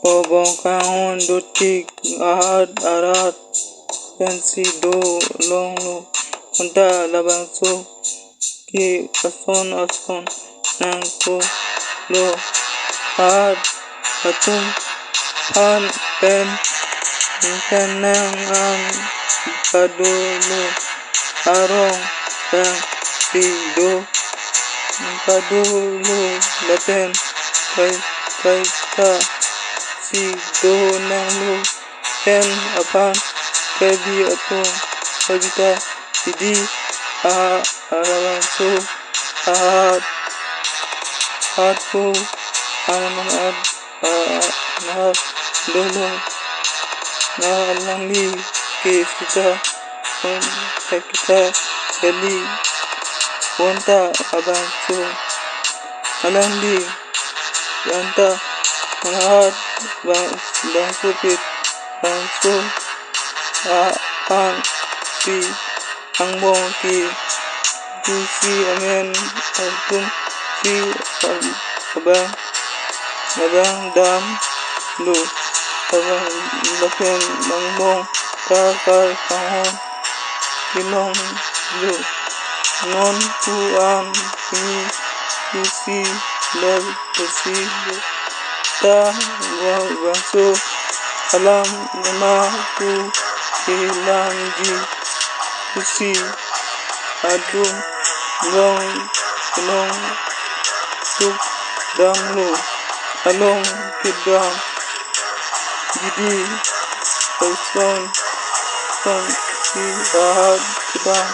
Obong kahon dutik ahad arat pensi do long lo unta labang so ki ason ason nang ko lo ahad atum han pen nang ang padulu arong tang si do padulu laten kai ta si do nang lu pen apan kabi atung pagita idi arawan so ahad hatu anaman ahad dolo na langli ke kita kita kali wanta abang so alandi yanta ahad bang supit bang so ang si angbong ki si amen altum si abang dam lu abang lapen bangbong kakay kahon kinong lu non tuan kini si lal si ta bangso alam nama ku ilanji si adum long kinong suk dam lu along kidam jadi person si ahad kidam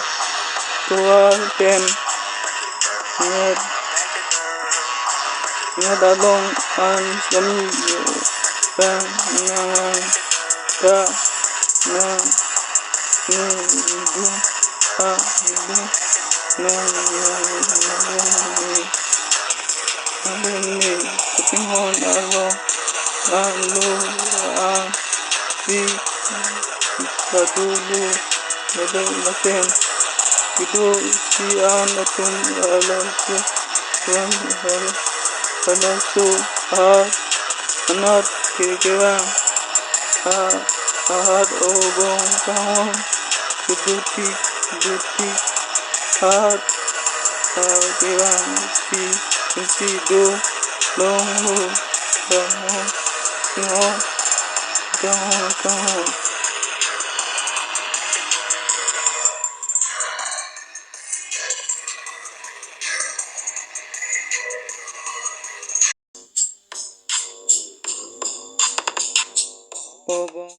tuan pen along an sami pen nang ka nang du ha du nang kutinghon along alo ang si padulu laten itu si an atum alam si tuan alam so anat kira ahad obong kahon duti ahad kira si do long lu kahon obong